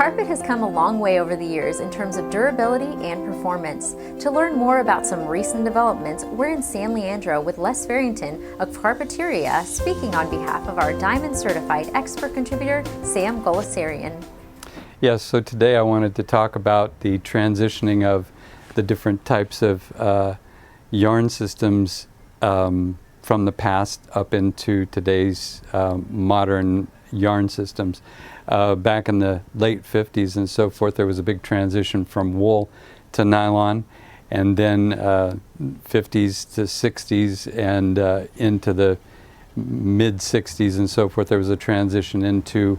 Carpet has come a long way over the years in terms of durability and performance. To learn more about some recent developments, we're in San Leandro with Les Farrington of Carpeteria, speaking on behalf of our Diamond Certified expert contributor, Sam Golisarian. Yes, so today I wanted to talk about the transitioning of the different types of yarn systems from the past up into today's modern yarn systems. Back in the late 50s and so forth, there was a big transition from wool to nylon, and then 50s to 60s and into the mid 60s and so forth, there was a transition into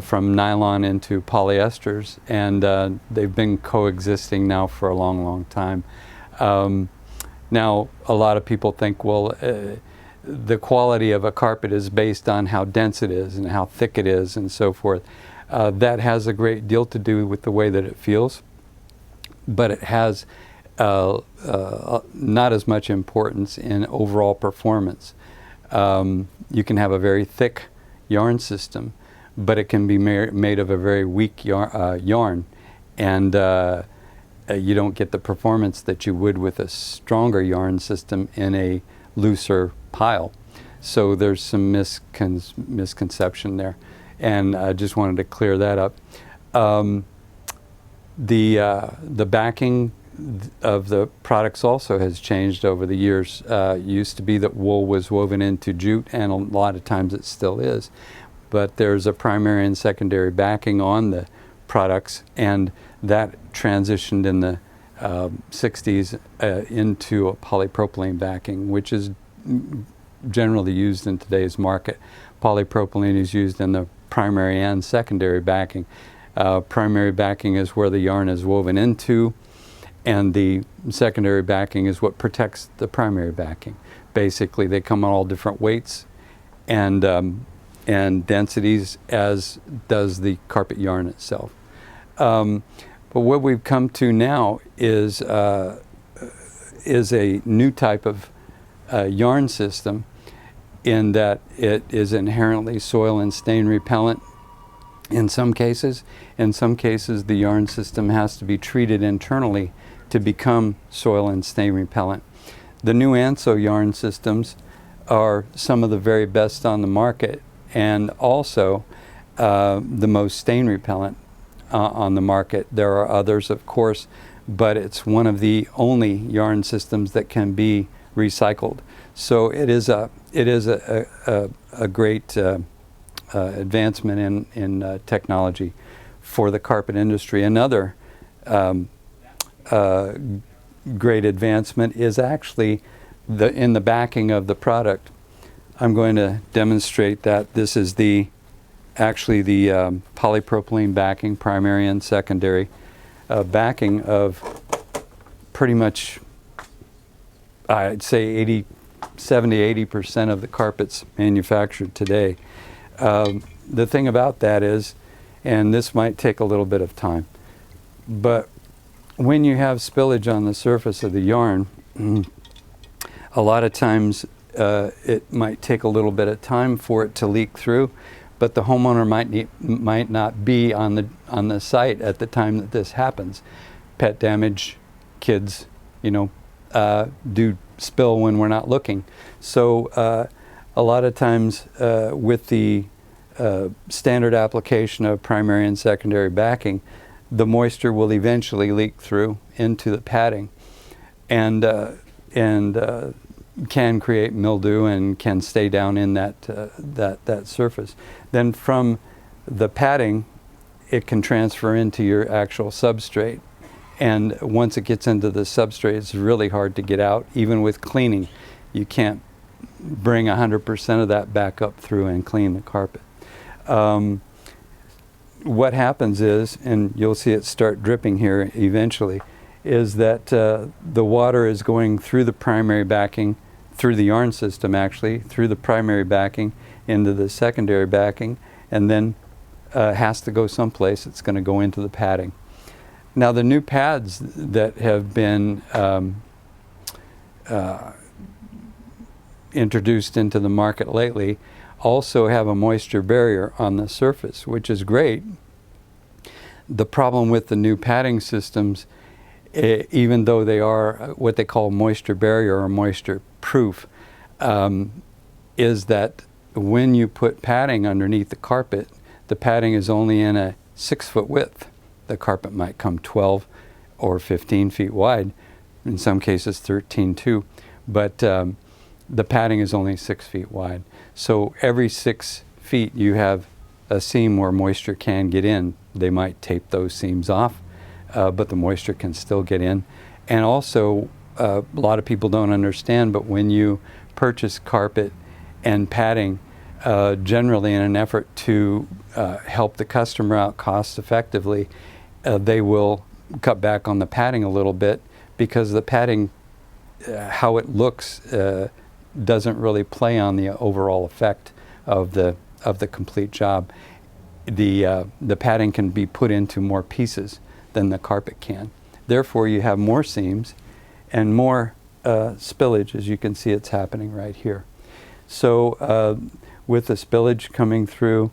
from nylon into polyesters, and they've been coexisting now for a long time. Now, a lot of people think, well, the quality of a carpet is based on how dense it is and how thick it is and so forth. That has a great deal to do with the way that it feels, but it has not as much importance in overall performance. You can have a very thick yarn system, but it can be made of a very weak yarn, and you don't get the performance that you would with a stronger yarn system in a looser pile. So there's some misconception there, and I just wanted to clear that up. The backing of the products also has changed over the years. It used to be that wool was woven into jute, and a lot of times it still is, but there's a primary and secondary backing on the products, and that transitioned in the 60s into a polypropylene backing, which is generally used in today's market. Polypropylene is used in the primary and secondary backing. Primary backing is where the yarn is woven into, and the secondary backing is what protects the primary backing. Basically, they come on all different weights and densities, as does the carpet yarn itself. But what we've come to now is a new type of yarn system, in that it is inherently soil and stain repellent in some cases. In some cases, the yarn system has to be treated internally to become soil and stain repellent. The new Anso yarn systems are some of the very best on the market, and also the most stain repellent on the market. There are others, of course, but it's one of the only yarn systems that can be recycled. So it is a great advancement in technology for the carpet industry. Another great advancement is actually in the backing of the product. I'm going to demonstrate that. This is actually the polypropylene backing, primary and secondary backing of pretty much, I'd say 70–80% of the carpets manufactured today. The thing about that is, and this might take a little bit of time, but when you have spillage on the surface of the yarn, a lot of times it might take a little bit of time for it to leak through, but the homeowner might not be on the site at the time that this happens. Pet damage, kids, do spill when we're not looking. So a lot of times with the standard application of primary and secondary backing, the moisture will eventually leak through into the padding, and can create mildew and can stay down in that surface. Then from the padding, it can transfer into your actual substrate. And once it gets into the substrate, it's really hard to get out. Even with cleaning, you can't bring 100% of that back up through and clean the carpet. What happens is, and you'll see it start dripping here eventually, is that the water is going through the primary backing, through the yarn system actually, through the primary backing into the secondary backing, and then has to go someplace. It's going to go into the padding. Now, the new pads that have been introduced into the market lately also have a moisture barrier on the surface, which is great. The problem with the new padding systems, even though they are what they call moisture barrier or moisture proof, is that when you put padding underneath the carpet, the padding is only in a 6-foot width. The carpet might come 12 or 15 feet wide, in some cases 13 too, but the padding is only 6 feet wide. So every 6 feet you have a seam where moisture can get in. They might tape those seams off, but the moisture can still get in. And also, a lot of people don't understand, but when you purchase carpet and padding, generally in an effort to help the customer out cost effectively, they will cut back on the padding a little bit, because the padding, how it looks, doesn't really play on the overall effect of the complete job. The padding can be put into more pieces than the carpet can. Therefore, you have more seams and more spillage, as you can see it's happening right here. So with the spillage coming through,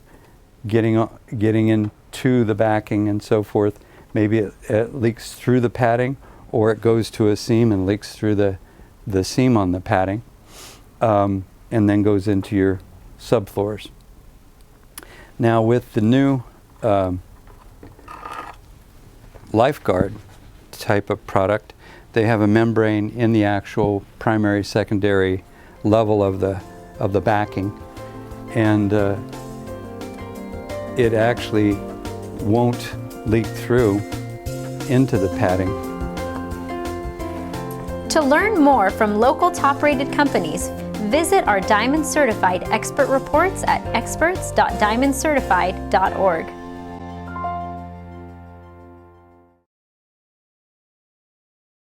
getting into the backing and so forth, maybe it leaks through the padding, or it goes to a seam and leaks through the seam on the padding, and then goes into your subfloors. Now with the new Lifeguard type of product, they have a membrane in the actual primary, secondary level of the backing, and it actually won't leak through into the padding. To learn more from local top-rated companies, visit our Diamond Certified expert reports at experts.diamondcertified.org.